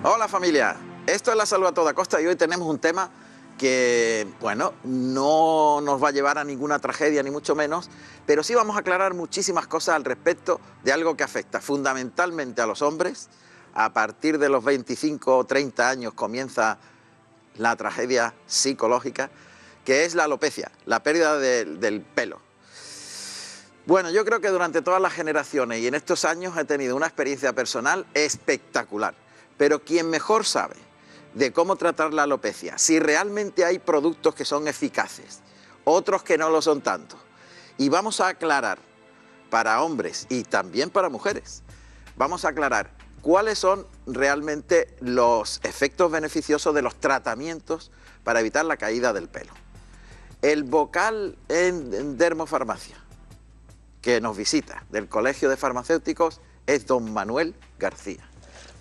Hola familia, esto es La Salud a toda costa y hoy tenemos un tema que, bueno, no nos va a llevar a ninguna tragedia ni mucho menos, pero sí vamos a aclarar muchísimas cosas al respecto de algo que afecta fundamentalmente a los hombres. A partir de los 25 o 30 años comienza la tragedia psicológica, que es la alopecia, la pérdida del pelo. Bueno, yo creo que durante todas las generaciones y en estos años he tenido una experiencia personal espectacular. Pero quien mejor sabe de cómo tratar la alopecia, si realmente hay productos que son eficaces, otros que no lo son tanto, y vamos a aclarar para hombres y también para mujeres, vamos a aclarar cuáles son realmente los efectos beneficiosos de los tratamientos para evitar la caída del pelo. El vocal en Dermofarmacia que nos visita del Colegio de Farmacéuticos es don Manuel García.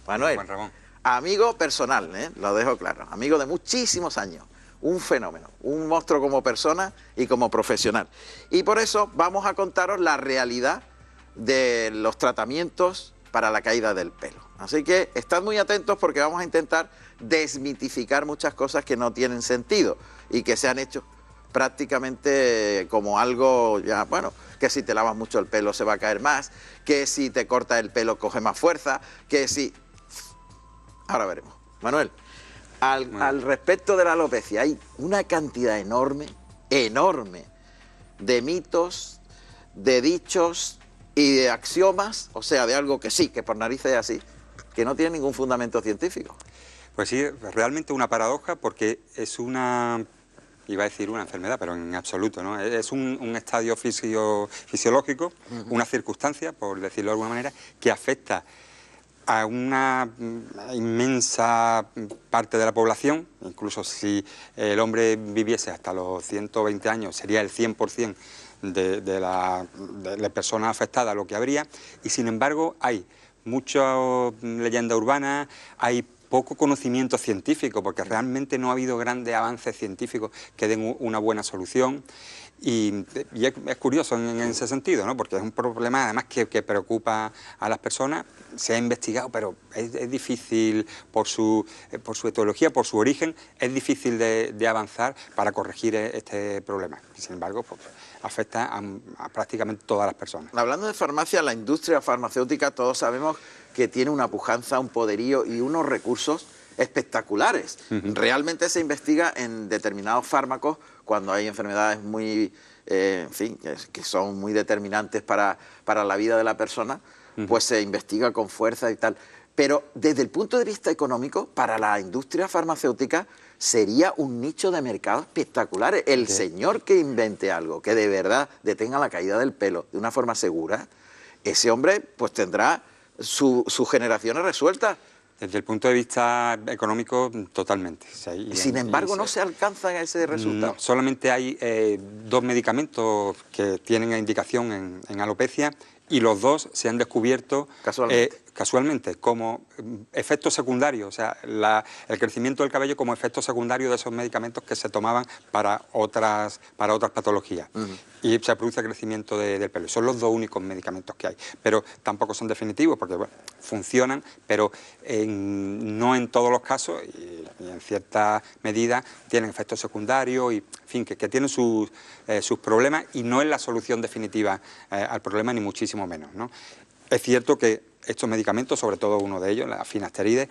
Manuel, Juan Ramón, amigo personal, lo dejo claro, amigo de muchísimos años, un fenómeno, un monstruo como persona y como profesional. Y por eso vamos a contaros la realidad de los tratamientos para la caída del pelo. Así que estad muy atentos porque vamos a intentar desmitificar muchas cosas que no tienen sentido y que se han hecho prácticamente como algo ya, bueno, que si te lavas mucho el pelo se va a caer más, que si te cortas el pelo coge más fuerza, que si... Ahora veremos. Manuel, al respecto de la alopecia hay una cantidad enorme de mitos, de dichos y de axiomas, o sea, de algo que sí, que por narices es así, que no tiene ningún fundamento científico. pues sí, realmente una paradoja porque es una, iba a decir una enfermedad, pero en absoluto, ¿no? Es un estadio fisiológico, una circunstancia, por decirlo de alguna manera, que afecta a una inmensa parte de la población. Incluso si el hombre viviese hasta los 120 años, sería el 100% de la persona afectada lo que habría, y sin embargo hay mucha leyenda urbana, hay poco conocimiento científico, porque realmente no ha habido grandes avances científicos que den una buena solución. Y es curioso en ese sentido, ¿no? Porque es un problema además que preocupa a las personas. Se ha investigado, pero es difícil por su etiología, por su origen, es difícil de avanzar para corregir este problema. Sin embargo, pues, afecta a prácticamente todas las personas. Hablando de farmacia, la industria farmacéutica todos sabemos que tiene una pujanza, un poderío y unos recursos espectaculares. Realmente se investiga en determinados fármacos cuando hay enfermedades muy, en fin, que son muy determinantes para la vida de la persona, pues se investiga con fuerza y tal. Pero desde el punto de vista económico, para la industria farmacéutica sería un nicho de mercado espectacular. El señor que invente algo que de verdad detenga la caída del pelo de una forma segura, ese hombre pues tendrá sus generaciones resueltas. Desde el punto de vista económico, totalmente. O sea, Sin embargo, no se alcanza ese resultado. No, solamente hay 2 medicamentos que tienen indicación en alopecia, y los 2 se han descubierto casualmente como efectos secundarios, o sea, el crecimiento del cabello como efecto secundario de esos medicamentos que se tomaban para otras patologías. Y se produce crecimiento del pelo. Son los 2 únicos medicamentos que hay, pero tampoco son definitivos porque bueno, funcionan, pero no en todos los casos y en cierta medida tienen efectos secundarios y, en fin, que tienen sus problemas, y no es la solución definitiva al problema, ni muchísimo menos, ¿no? Es cierto que estos medicamentos, sobre todo uno de ellos, la finasteride,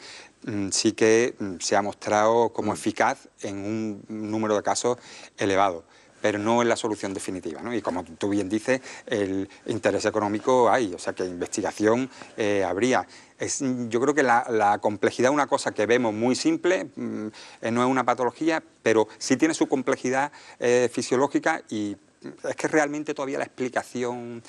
sí que se ha mostrado como eficaz en un número de casos elevado, pero no es la solución definitiva, ¿no? Y como tú bien dices, el interés económico hay, o sea que investigación habría. Yo creo que la complejidad es una cosa que vemos muy simple, no es una patología, pero sí tiene su complejidad fisiológica, y es que realmente todavía la explicación...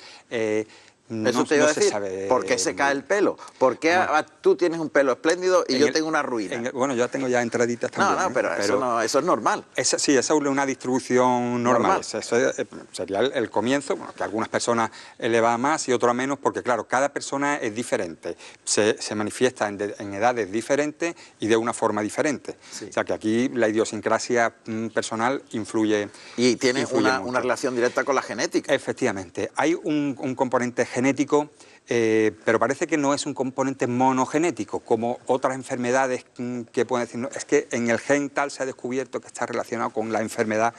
Eso te iba a decir, sabe. ¿Por qué se cae el pelo? ¿Por qué tú tienes un pelo espléndido y yo tengo una ruina? Bueno, yo tengo ya entraditas también. No, pero eso es normal. Sí, esa es una distribución normal. Eso sería el comienzo, bueno, que a algunas personas le va más y otras menos, porque claro, cada persona es diferente, se manifiesta en edades diferentes y de una forma diferente. Sí. O sea que aquí la idiosincrasia personal influye. Y tiene una relación directa con la genética. Efectivamente. Hay un componente genético pero parece que no es un componente monogenético, como otras enfermedades que pueden decir, no, es que en el gen tal se ha descubierto que está relacionado con la enfermedad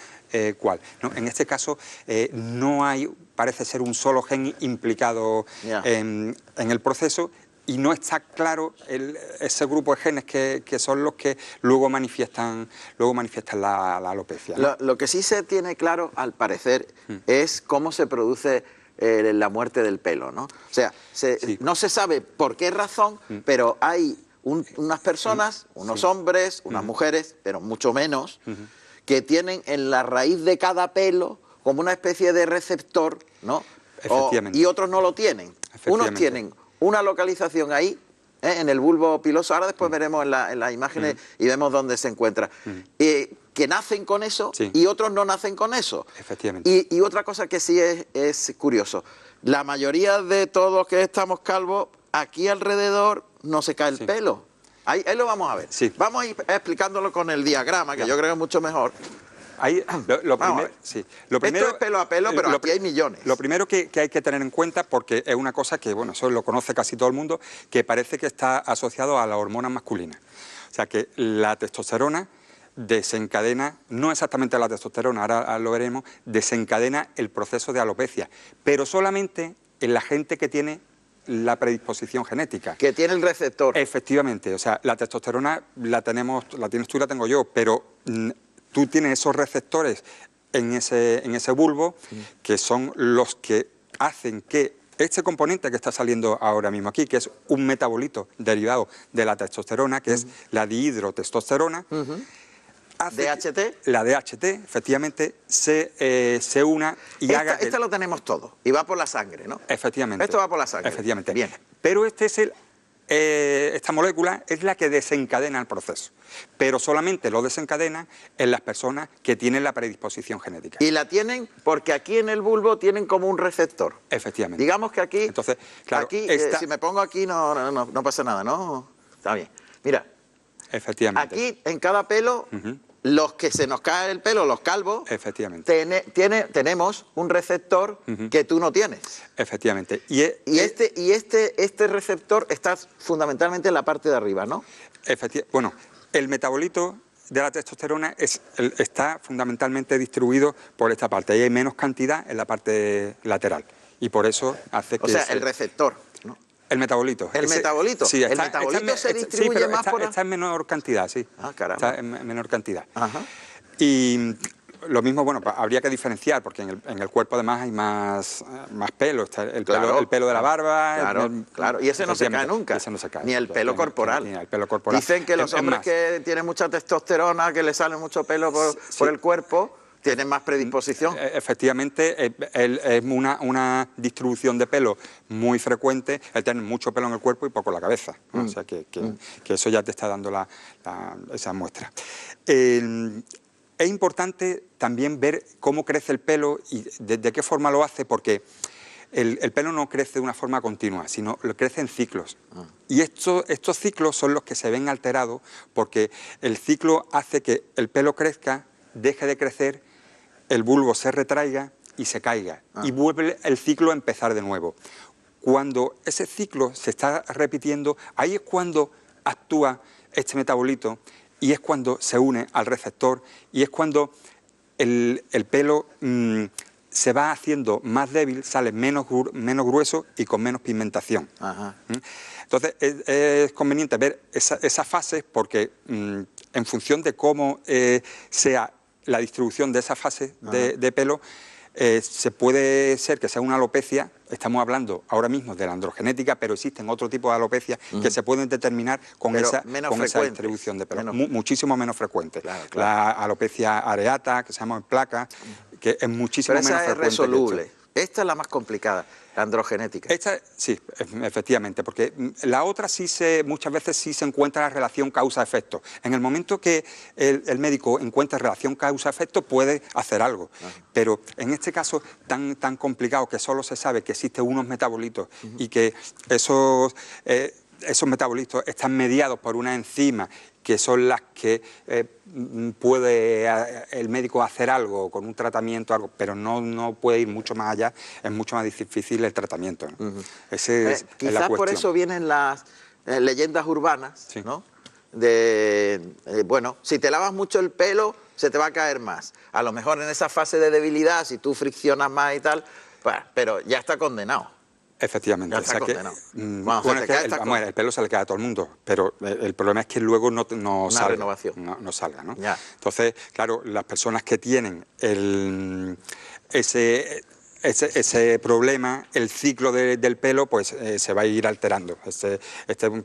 cual. ¿No? En este caso no hay, parece ser un solo gen implicado en el proceso, y no está claro ese grupo de genes que son los que luego manifiestan la alopecia, ¿no? Lo que sí se tiene claro, al parecer, es cómo se produce la muerte del pelo, ¿no? O sea, no se sabe por qué razón, pero hay unas personas, unos hombres, unas mujeres, pero mucho menos, que tienen en la raíz de cada pelo como una especie de receptor, ¿no? Y otros no lo tienen. Unos tienen una localización ahí, en el bulbo piloso. Ahora después veremos en las imágenes y vemos dónde se encuentra. Que nacen con eso y otros no nacen con eso. Efectivamente. Y otra cosa que sí es curioso. La mayoría de todos los que estamos calvos, aquí alrededor no se cae el pelo. Ahí lo vamos a ver. Vamos a ir explicándolo con el diagrama, que yo creo que es mucho mejor. Lo primero, esto es pelo a pelo, pero aquí hay millones. Lo primero que hay que tener en cuenta, porque es una cosa que, bueno, eso lo conoce casi todo el mundo, que parece que está asociado a la hormona masculina. O sea, que la testosterona desencadena, no exactamente la testosterona, ahora lo veremos, desencadena el proceso de alopecia, pero solamente en la gente que tiene la predisposición genética. Que tiene el receptor. Efectivamente, o sea, la testosterona la tienes tú y la tengo yo, pero tú tienes esos receptores en ese bulbo que son los que hacen que este componente que está saliendo ahora mismo aquí, que es un metabolito derivado de la testosterona, que es la dihidrotestosterona, DHT. La DHT, efectivamente, se una y haga... Esta lo tenemos todo, y va por la sangre, ¿no? Efectivamente. Esto va por la sangre. Efectivamente. Bien. Pero esta molécula es la que desencadena el proceso, pero solamente lo desencadena en las personas que tienen la predisposición genética. Y la tienen porque aquí en el bulbo tienen como un receptor. Efectivamente. Digamos que aquí, entonces, claro, aquí si me pongo aquí no pasa nada, ¿no? Está bien. Mira, efectivamente. Aquí en cada pelo, los que se nos cae el pelo, los calvos, efectivamente, tenemos un receptor que tú no tienes. Efectivamente. Este receptor está fundamentalmente en la parte de arriba, ¿no? Bueno, el metabolito de la testosterona está fundamentalmente distribuido por esta parte. Ahí hay menos cantidad en la parte lateral. Y por eso hace que... O sea, el receptor, ¿no? El metabolito. ¿El metabolito? Sí, ¿El metabolito se distribuye más por...? Está en menor cantidad, sí. Ah, caramba. Está en menor cantidad. Ajá. Y lo mismo, bueno, habría que diferenciar, porque en el cuerpo además hay más pelo. Está el pelo de la barba. Claro. Y ese no se cae nunca. Ese no se cae. Ni el pelo corporal. Ni el pelo corporal. Dicen que los hombres que tienen mucha testosterona, que le sale mucho pelo por el cuerpo, tienen más predisposición. Efectivamente, es una distribución de pelo muy frecuente, el tener mucho pelo en el cuerpo y poco en la cabeza. O sea, que eso ya te está dando esa muestra. Es importante también ver cómo crece el pelo y de qué forma lo hace, porque el pelo no crece de una forma continua, sino crece en ciclos. Y estos ciclos son los que se ven alterados, porque el ciclo hace que el pelo crezca, deje de crecer, el bulbo se retraiga y se caiga, y vuelve el ciclo a empezar de nuevo. Cuando ese ciclo se está repitiendo, ahí es cuando actúa este metabolito y es cuando se une al receptor y es cuando el pelo se va haciendo más débil, sale menos grueso y con menos pigmentación. Entonces es conveniente ver esas fases porque en función de cómo sea la distribución de esa fase de pelo, se puede ser que sea una alopecia. Estamos hablando ahora mismo de la androgenética, pero existen otro tipo de alopecias que se pueden determinar con esa distribución de pelo, muchísimo menos frecuente. Claro. La alopecia areata, que se llama en placa, que es muchísimo menos frecuente. Pero esa es resoluble. Esta es la más complicada, la androgenética. Esta, sí, efectivamente, porque la otra muchas veces sí se encuentra la relación causa-efecto. En el momento que el médico encuentra relación causa-efecto puede hacer algo, pero en este caso tan complicado que solo se sabe que existen unos metabolitos y que esos metabolitos están mediados por una enzima que son las que puede el médico hacer algo con un tratamiento, algo, pero no puede ir mucho más allá, es mucho más difícil el tratamiento, ¿no? Ese es la quizás cuestión. Por eso vienen las leyendas urbanas, sí, ¿no? Bueno, si te lavas mucho el pelo, se te va a caer más. A lo mejor en esa fase de debilidad, si tú friccionas más y tal, pues, pero ya está condenado. Efectivamente. Ya está condenado. El pelo se le cae a todo el mundo, pero el problema es que luego no salga. Renovación. No salga, ¿no? Ya. Entonces, claro, las personas que tienen ese problema, el ciclo del pelo, pues se va a ir alterando. Que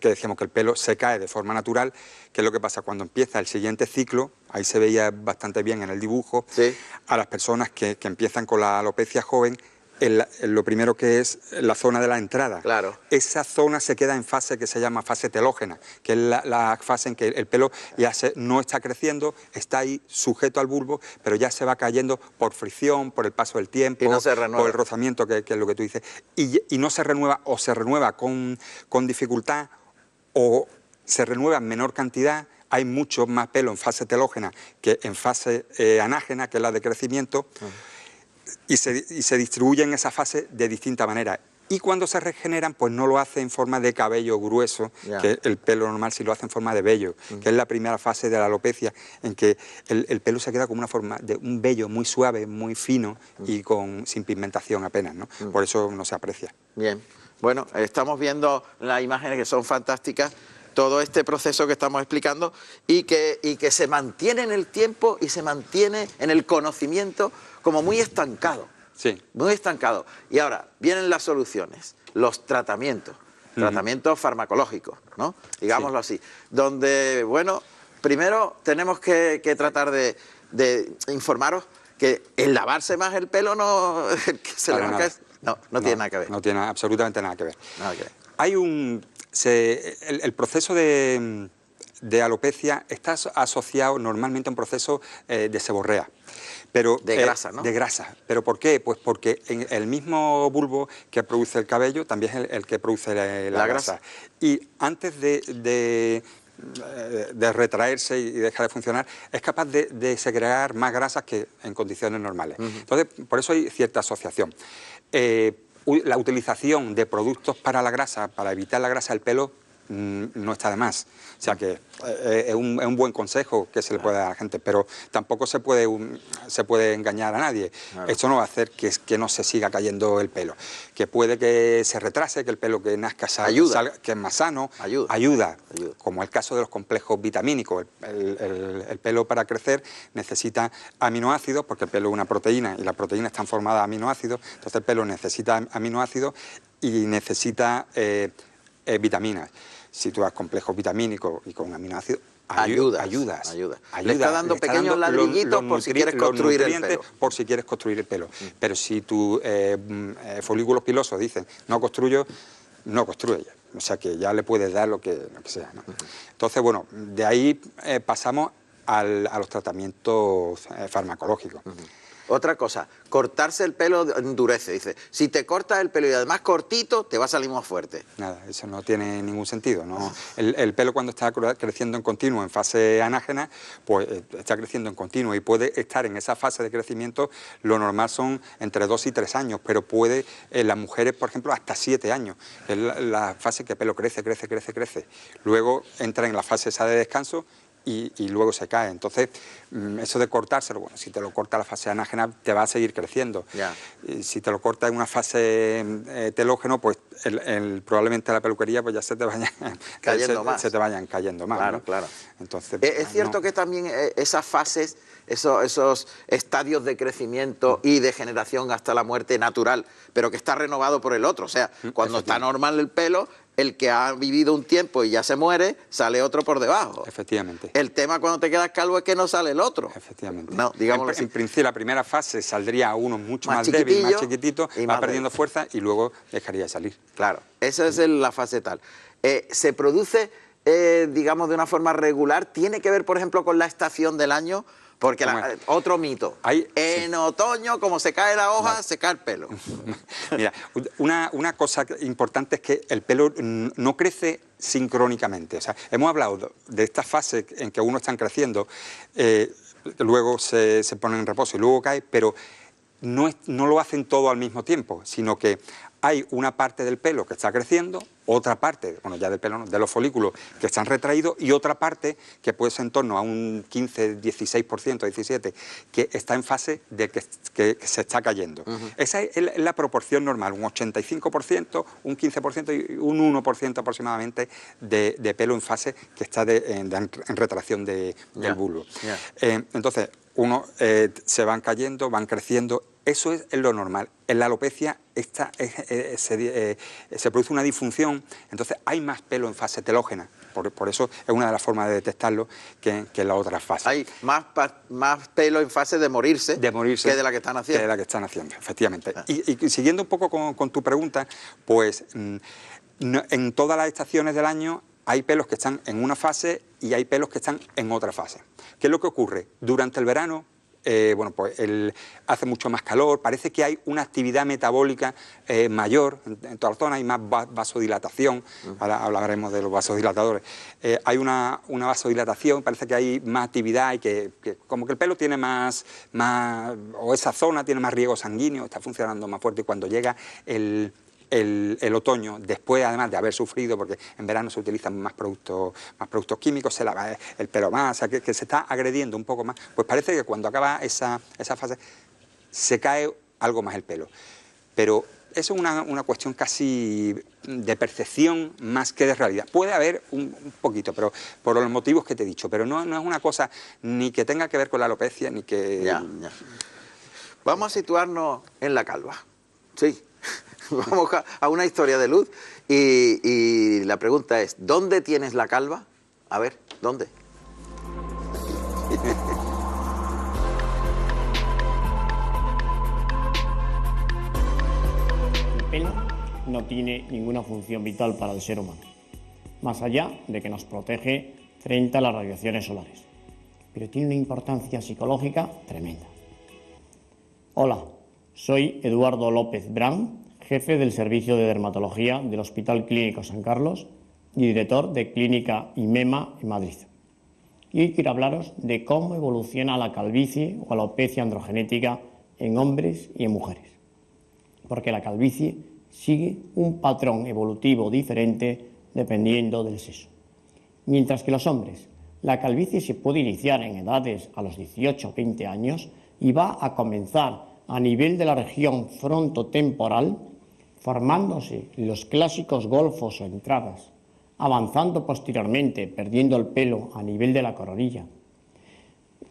decíamos que el pelo se cae de forma natural, que es lo que pasa cuando empieza el siguiente ciclo, ahí se veía bastante bien en el dibujo, sí, a las personas que empiezan con la alopecia joven, lo primero que es la zona de la entrada. Claro. Esa zona se queda en fase que se llama fase telógena, que es la fase en que el pelo ya no está creciendo, está ahí sujeto al bulbo, pero ya se va cayendo por fricción, por el paso del tiempo, y no se renueva, por el rozamiento, que es lo que tú dices, y no se renueva, o se renueva con dificultad, o se renueva en menor cantidad. Hay mucho más pelo en fase telógena que en fase anágena, que es la de crecimiento. Y se distribuyen en esa fase de distinta manera. Y cuando se regeneran, pues no lo hace en forma de cabello grueso, que el pelo normal sí lo hace en forma de vello, que es la primera fase de la alopecia, en que el pelo se queda como una forma de un vello muy suave, muy fino y sin pigmentación apenas, ¿no? Por eso no se aprecia. Bien, bueno, estamos viendo las imágenes que son fantásticas, todo este proceso que estamos explicando y que se mantiene en el tiempo y se mantiene en el conocimiento como muy estancado. Sí. Muy estancado. Y ahora vienen las soluciones, los tratamientos, tratamientos farmacológicos, ¿no? Digámoslo así. Donde, bueno, primero tenemos que tratar de informaros que el lavarse más el pelo no... que se le va a caer, no tiene nada que ver. No tiene absolutamente nada que ver. Nada que ver. Hay el proceso de alopecia está asociado normalmente a un proceso de seborrea. Pero, de grasa, ¿no? De grasa. ¿Pero por qué? Pues porque en el mismo bulbo que produce el cabello también es el que produce la grasa. Y antes de retraerse y dejar de funcionar, es capaz de segregar más grasas que en condiciones normales. Entonces, por eso hay cierta asociación. La utilización de productos para la grasa, para evitar la grasa del pelo, no está de más. O sea que es un buen consejo que se le puede dar a la gente, pero tampoco se puede engañar a nadie. Claro. Esto no va a hacer que no se siga cayendo el pelo. Que puede que se retrase, que el pelo que nazca salga, que es más sano. Ayuda. Como el caso de los complejos vitamínicos. El pelo para crecer necesita aminoácidos, porque el pelo es una proteína y las proteínas están formadas de aminoácidos. Entonces el pelo necesita aminoácidos y necesita vitaminas. Si tú das complejos vitamínicos y con aminoácidos, ayudas. Le está dando pequeños ladrillitos por si quieres construir el pelo. Por si quieres construir el pelo. Pero si tus folículos pilosos dicen no construyo, no construye. O sea que ya le puedes dar lo que sea, ¿no? Entonces, bueno, de ahí pasamos a los tratamientos farmacológicos. Otra cosa, cortarse el pelo endurece. Dice, si te cortas el pelo y además cortito, te va a salir más fuerte. Nada, eso no tiene ningún sentido, ¿no? El pelo cuando está creciendo en continuo, en fase anágena, pues está creciendo en continuo y puede estar en esa fase de crecimiento. Lo normal son entre 2 y 3 años, pero puede, en las mujeres, por ejemplo, hasta 7 años. Es la fase que el pelo crece. Luego entra en la fase esa de descanso y luego se cae. Entonces, eso de cortárselo, bueno, si te lo corta la fase anágena, te va a seguir creciendo. Y si te lo corta en una fase telógeno, pues probablemente la peluquería pues ya se te vayan cayendo más. Claro, ¿no? Claro. Entonces, es cierto que también esas fases, esos estadios de crecimiento y de generación hasta la muerte natural, pero que está renovado por el otro. O sea, cuando está normal el pelo, el que ha vivido un tiempo y ya se muere, sale otro por debajo. Efectivamente. El tema cuando te quedas calvo es que no sale el otro. Efectivamente. No, digámoslo así. En principio, la primera fase saldría uno mucho más débil, más chiquitito, va perdiendo fuerza y luego dejaría de salir. Claro, esa es la fase tal. Se produce, digamos, de una forma regular. ¿Tiene que ver, por ejemplo, con la estación del año? Porque otro mito. En otoño, como se cae la hoja, se cae el pelo. Mira, una cosa importante es que el pelo no crece sincrónicamente. O sea, hemos hablado de esta fase en que unos están creciendo, luego se ponen en reposo y luego cae, pero no lo hacen todo al mismo tiempo, sino que hay una parte del pelo que está creciendo, otra parte, bueno, ya del pelo no, de los folículos que están retraídos, y otra parte que puede ser en torno a un 15, 16%, 17%, que está en fase de que se está cayendo. Esa es la proporción normal, un 85%, un 15% y un 1% aproximadamente de pelo en fase que está en retracción del bulbo. Entonces, se van cayendo, van creciendo. Eso es lo normal. En la alopecia se produce una disfunción, entonces hay más pelo en fase telógena. Por eso es una de las formas de detectarlo que en la otra fase. Hay más pelo en fase de morirse que de la que están haciendo. Que de la que están haciendo, efectivamente. Y siguiendo un poco con tu pregunta, pues en todas las estaciones del año hay pelos que están en una fase y hay pelos que están en otra fase. ¿Qué es lo que ocurre? Durante el verano, bueno, pues hace mucho más calor, parece que hay una actividad metabólica mayor en toda la zona, hay más vasodilatación, ahora hablaremos de los vasodilatadores, hay una vasodilatación, parece que hay más actividad y que como que el pelo tiene más, o esa zona tiene más riego sanguíneo, está funcionando más fuerte, y cuando llega el otoño, después además de haber sufrido, porque en verano se utilizan más productos químicos, se lava el pelo más, o sea, que se está agrediendo un poco más, pues parece que cuando acaba esa fase se cae algo más el pelo. Pero eso es una cuestión casi de percepción más que de realidad. Puede haber un poquito, pero por los motivos que te he dicho, pero no es una cosa ni que tenga que ver con la alopecia, ni que... Ya. Vamos a situarnos en la calva. Sí. Vamos a una historia de luz y la pregunta es, ¿dónde tienes la calva? A ver, ¿dónde? El pelo no tiene ninguna función vital para el ser humano, más allá de que nos protege frente a las radiaciones solares, pero tiene una importancia psicológica tremenda. Hola, soy Eduardo López Brán, jefe del Servicio de Dermatología del Hospital Clínico San Carlos y director de Clínica IMEMA en Madrid. Y hoy quiero hablaros de cómo evoluciona la calvicie o alopecia androgenética en hombres y en mujeres. Porque la calvicie sigue un patrón evolutivo diferente dependiendo del sexo. Mientras que los hombres, la calvicie se puede iniciar en edades a los 18 o 20 años y va a comenzar a nivel de la región frontotemporal, formándose los clásicos golfos o entradas, avanzando posteriormente, perdiendo el pelo a nivel de la coronilla,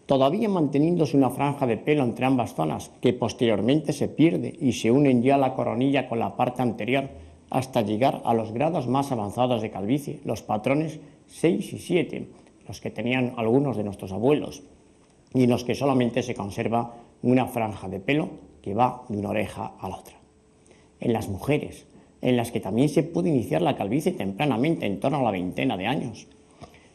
todavía manteniéndose una franja de pelo entre ambas zonas, que posteriormente se pierde y se unen ya la coronilla con la parte anterior, hasta llegar a los grados más avanzados de calvicie, los patrones 6 y 7, los que tenían algunos de nuestros abuelos, y en los que solamente se conserva una franja de pelo que va de una oreja a la otra. En las mujeres, en las que también se puede iniciar la calvicie tempranamente, en torno a la veintena de años,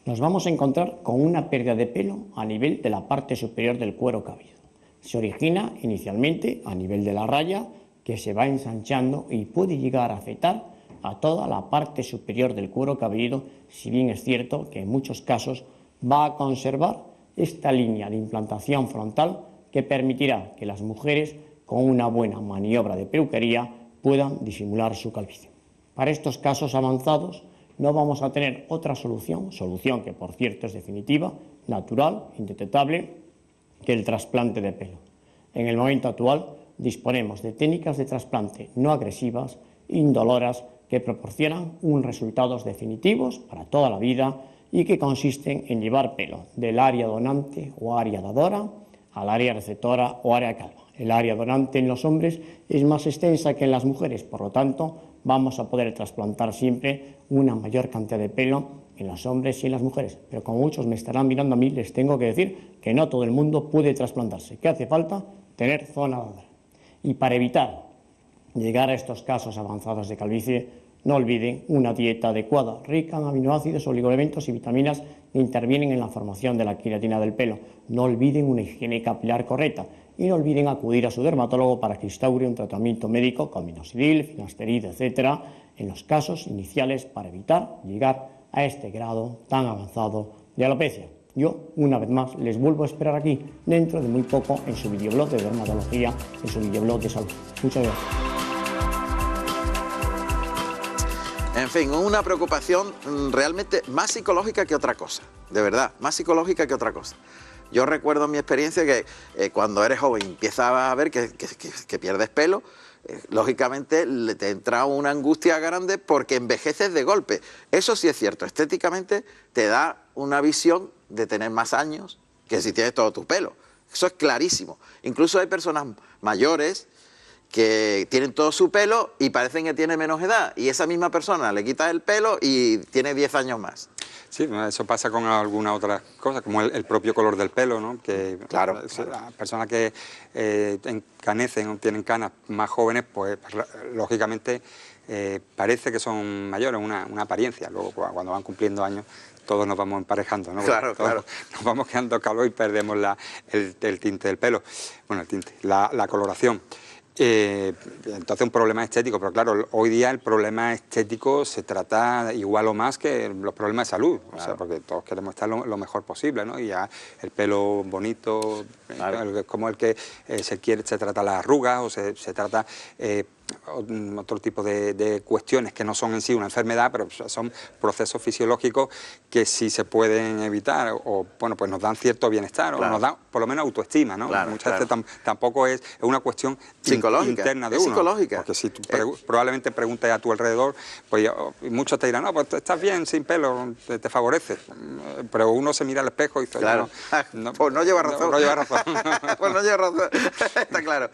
nos vamos a encontrar con una pérdida de pelo a nivel de la parte superior del cuero cabelludo. Se origina inicialmente a nivel de la raya, que se va ensanchando y puede llegar a afectar a toda la parte superior del cuero cabelludo, si bien es cierto que en muchos casos va a conservar esta línea de implantación frontal que permitirá que las mujeres, con una buena maniobra de peluquería, puedan disimular su calvicie. Para estos casos avanzados no vamos a tener otra solución que por cierto es definitiva, natural, indetectable, que el trasplante de pelo. En el momento actual disponemos de técnicas de trasplante no agresivas, indoloras, que proporcionan unos resultados definitivos para toda la vida y que consisten en llevar pelo del área donante o área dadora al área receptora o área calva. El área donante en los hombres es más extensa que en las mujeres, por lo tanto vamos a poder trasplantar siempre una mayor cantidad de pelo en los hombres y en las mujeres. Pero como muchos me estarán mirando a mí, les tengo que decir que no todo el mundo puede trasplantarse, que hace falta tener zona dadora. Y para evitar llegar a estos casos avanzados de calvicie, No olviden una dieta adecuada, rica en aminoácidos, oligoelementos y vitaminas que intervienen en la formación de la queratina del pelo. No olviden una higiene capilar correcta y no olviden acudir a su dermatólogo para que instaure un tratamiento médico con minoxidil, finasterida, etc., en los casos iniciales para evitar llegar a este grado tan avanzado de alopecia. Yo, una vez más, les vuelvo a esperar aquí, dentro de muy poco, en su videoblog de dermatología, en su videoblog de salud. Muchas gracias. En fin, una preocupación realmente más psicológica que otra cosa, de verdad, más psicológica que otra cosa. Yo recuerdo en mi experiencia que cuando eres joven empiezas a ver que pierdes pelo, lógicamente te entra una angustia grande porque envejeces de golpe. Eso sí es cierto, estéticamente te da una visión de tener más años que si tienes todo tu pelo. Eso es clarísimo. Incluso hay personas mayores que tienen todo su pelo y parecen que tienen menos edad, y esa misma persona le quitas el pelo y tiene 10 años más. Sí, eso pasa con algunas otras cosas, como el propio color del pelo, ¿no? Que claro, las personas que encanecen o tienen canas más jóvenes, pues lógicamente parece que son mayores, una apariencia. Luego cuando van cumpliendo años todos nos vamos emparejando, ¿no? Claro, claro. Nos vamos quedando calvo y perdemos el tinte del pelo. Bueno, el tinte, la coloración. Entonces un problema estético, pero claro, hoy día el problema estético se trata igual o más que los problemas de salud, claro. O sea, porque todos queremos estar lo mejor posible, ¿no? Y ya el pelo bonito, claro. Como el que se trata las arrugas o se trata otro tipo de cuestiones que no son en sí una enfermedad, pero son procesos fisiológicos que si se pueden evitar o bueno, pues nos dan cierto bienestar, claro. O nos dan por lo menos autoestima, ¿no? Claro, muchas claro. veces tampoco es una cuestión psicológica, interna de uno. Psicológica. Porque si tú probablemente preguntes a tu alrededor, pues muchos te dirán, no, pues estás bien sin pelo, te favorece. Pero uno se mira al espejo y dice, claro. Pues no lleva razón. No lleva razón. Pues no lleva razón. Está claro.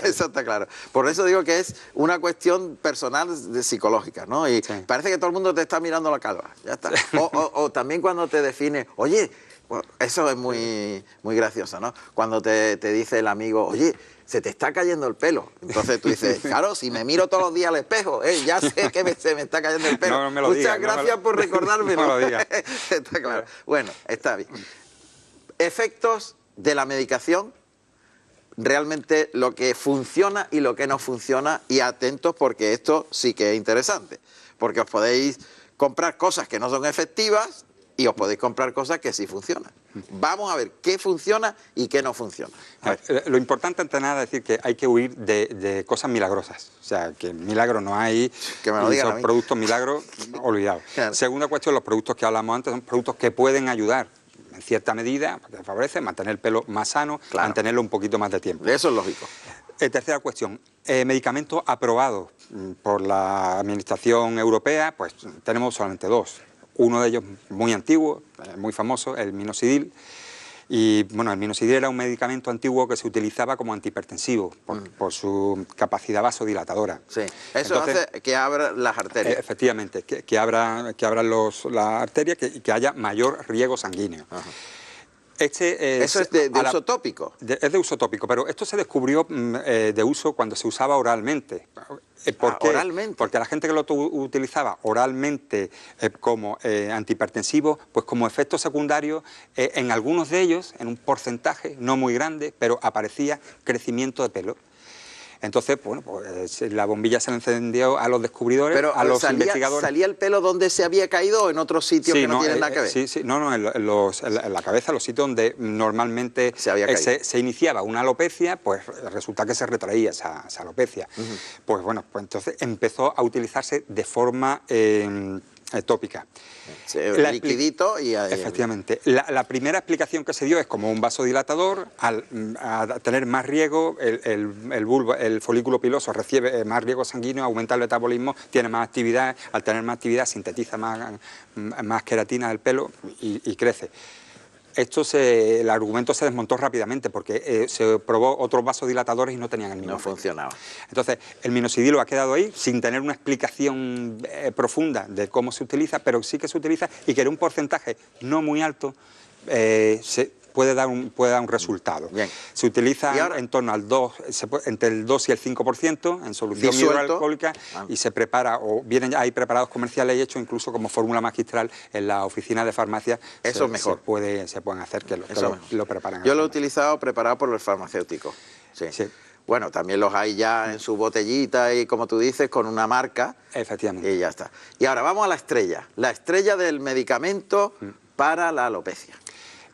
Eso está claro. Por eso digo que es una cuestión personal psicológica, ¿no? Y sí. Parece que todo el mundo te está mirando la calva. Ya está. O también cuando te define, oye, eso es muy gracioso, ¿no? Cuando te dice el amigo, oye, se te está cayendo el pelo. Entonces tú dices, claro, si me miro todos los días al espejo, ya sé que se me está cayendo el pelo. No me lo Muchas digas, gracias por recordármelo. No me lo digas. Está claro. Bueno, está bien. Efectos de la medicación, realmente lo que funciona y lo que no funciona, y atentos porque esto sí que es interesante, porque os podéis comprar cosas que no son efectivas y os podéis comprar cosas que sí funcionan. Vamos a ver qué funciona y qué no funciona. Lo importante ante nada es decir que hay que huir de cosas milagrosas. O sea, que milagro no hay, que me lo digan a mí. Productos milagros, olvidados. Claro. Segunda cuestión, los productos que hablamos antes son productos que pueden ayudar en cierta medida, porque favorece mantener el pelo más sano, claro. Mantenerlo un poquito más de tiempo. Eso es lógico. Tercera cuestión, medicamentos aprobados por la Administración Europea, pues tenemos solamente dos. Uno de ellos muy antiguo, muy famoso, el minoxidil. Y bueno, el minoxidil era un medicamento antiguo que se utilizaba como antihipertensivo por su capacidad vasodilatadora. Sí, eso entonces, hace que abra las arterias. Efectivamente, que abran las arterias y que haya mayor riego sanguíneo. Ajá. Eso es de uso tópico. Es de uso tópico, pero esto se descubrió de uso cuando se usaba oralmente. ¿Oralmente? Porque la gente que lo utilizaba oralmente como antihipertensivo, pues como efecto secundario, en algunos de ellos, en un porcentaje no muy grande, pero aparecía crecimiento de pelo. Entonces, bueno, pues la bombilla se le encendió a los descubridores, pero a los investigadores. ¿Salía el pelo donde se había caído o en otros sitios que no tienen nada que ver? Sí, en la cabeza, los sitios donde normalmente se iniciaba una alopecia, pues resulta que se retraía esa alopecia. Pues bueno, pues entonces empezó a utilizarse de forma tópica. Liquidito y... Efectivamente. La primera explicación que se dio es como un vasodilatador, al tener más riego, el folículo piloso recibe más riego sanguíneo, aumenta el metabolismo, tiene más actividad, al tener más actividad sintetiza más queratina del pelo y crece. El argumento se desmontó rápidamente porque se probó otros vasodilatadores y no tenían el mismo efecto. No funcionaba. Entonces, el minoxidil ha quedado ahí sin tener una explicación profunda de cómo se utiliza, pero sí que se utiliza y que en un porcentaje no muy alto puede dar un resultado. Bien. Se utiliza en torno al 2, entre el 2 y el 5% en solución hidroalcohólica y se prepara, o vienen hay preparados comerciales y hechos incluso como fórmula magistral en la oficina de farmacia. Eso es mejor. Se pueden hacer que lo preparan. Yo lo he utilizado preparado por los farmacéuticos. Sí. Sí. Bueno, también los hay ya en su botellita y, como tú dices, con una marca. Efectivamente. Y ya está. Y ahora vamos a la estrella del medicamento para la alopecia.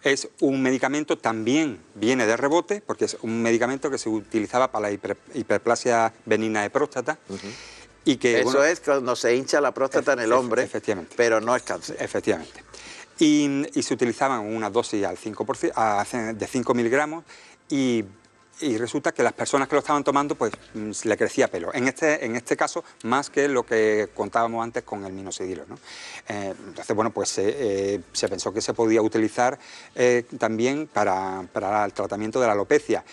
Es un medicamento, también viene de rebote, porque es un medicamento que se utilizaba para la hiperplasia benigna de próstata. Y que, eso es cuando se hincha la próstata en el hombre, efectivamente, pero no es cáncer. Efectivamente. Y se utilizaban una dosis al 5%, de 5 miligramos y resulta que las personas que lo estaban tomando pues le crecía pelo. En este caso, más que lo que contábamos antes con el minoxidilo, ¿no? Entonces, bueno, pues se pensó que se podía utilizar también para el tratamiento de la alopecia.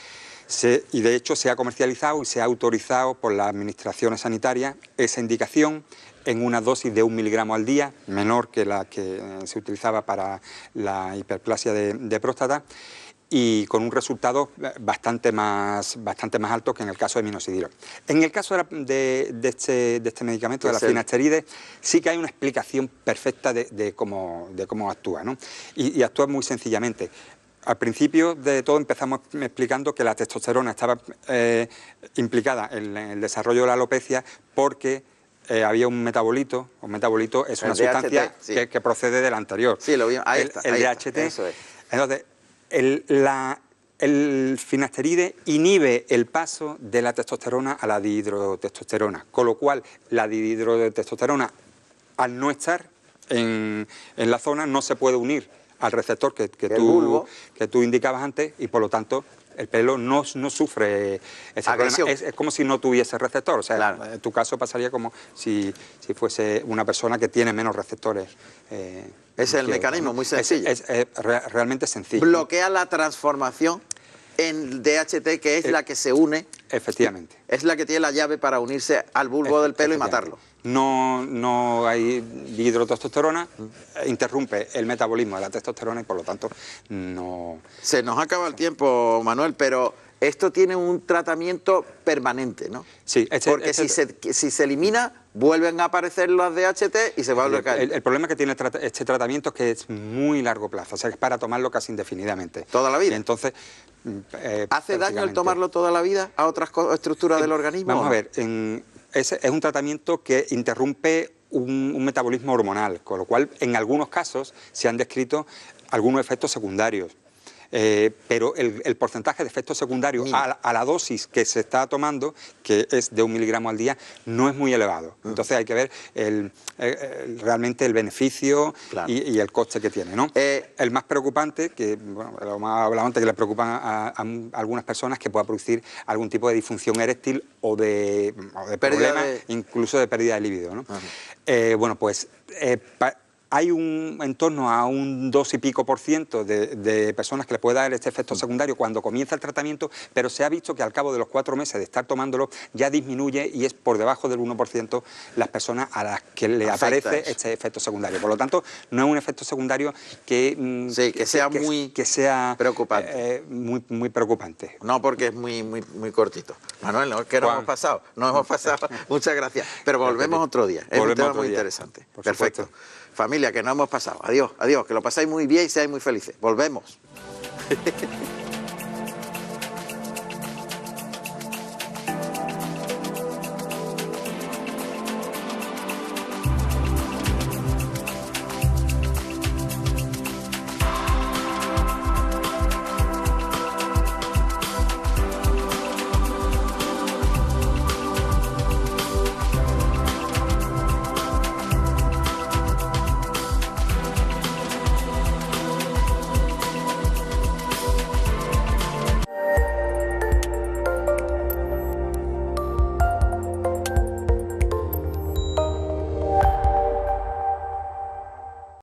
Y de hecho se ha comercializado y se ha autorizado por las administraciones sanitarias esa indicación en una dosis de 1 miligramo al día, menor que la que se utilizaba para la hiperplasia de próstata, y con un resultado bastante más alto que en el caso de minoxidilo. En el caso de este medicamento, de la finasteride, sí que hay una explicación perfecta de cómo actúa, ¿no? Y actúa muy sencillamente. Al principio de todo empezamos explicando que la testosterona estaba implicada en el desarrollo de la alopecia porque había un metabolito. Un metabolito es una sustancia que procede del anterior. Sí, lo vi. Ahí está. El DHT. Eso es. Entonces, el finasteride inhibe el paso de la testosterona a la dihidrotestosterona, con lo cual la dihidrotestosterona, al no estar en la zona, no se puede unir al receptor que tú indicabas antes, y por lo tanto el pelo no sufre ese problema. Es como si no tuviese receptor. O sea, claro, en tu caso pasaría como si fuese una persona que tiene menos receptores. Ese es el mecanismo, muy sencillo. Es realmente sencillo. Bloquea la transformación en DHT, que es la que se une. Efectivamente. Es la que tiene la llave para unirse al bulbo del pelo y matarlo. No hay dihidrotestosterona, interrumpe el metabolismo de la testosterona y por lo tanto no... Se nos acaba el tiempo, Manuel, pero esto tiene un tratamiento permanente, ¿no? Sí. Porque si se elimina, vuelven a aparecer las DHT y se va a bloquear. El problema que tiene este tratamiento es que es muy largo plazo, o sea, que es para tomarlo casi indefinidamente. ¿Toda la vida? Y entonces... ¿Hace daño el tomarlo toda la vida a otras estructuras del organismo? Vamos a ver, es un tratamiento que interrumpe un metabolismo hormonal, con lo cual en algunos casos se han descrito algunos efectos secundarios. Pero el porcentaje de efectos secundarios a la dosis que se está tomando, que es de 1 miligramo al día, no es muy elevado. Entonces hay que ver realmente el beneficio, claro, y el coste que tiene, ¿no? El más preocupante, que bueno, lo más hablado antes, que le preocupan a algunas personas, que pueda producir algún tipo de disfunción eréctil o de problemas, incluso de pérdida de libido, ¿no? Bueno, pues... hay en torno a un 2 y pico % de personas que le puede dar este efecto secundario cuando comienza el tratamiento, pero se ha visto que al cabo de los 4 meses de estar tomándolo ya disminuye y es por debajo del 1% las personas a las que le aparece este efecto secundario. Por lo tanto, no es un efecto secundario que sea preocupante. Muy preocupante. No, porque es muy cortito. Manuel, no es que nos hemos pasado. Muchas gracias. Pero volvemos otro día. Es un tema muy interesante. Perfecto. Familia, que no hemos pasado. Adiós, que lo pasáis muy bien y seáis muy felices. Volvemos.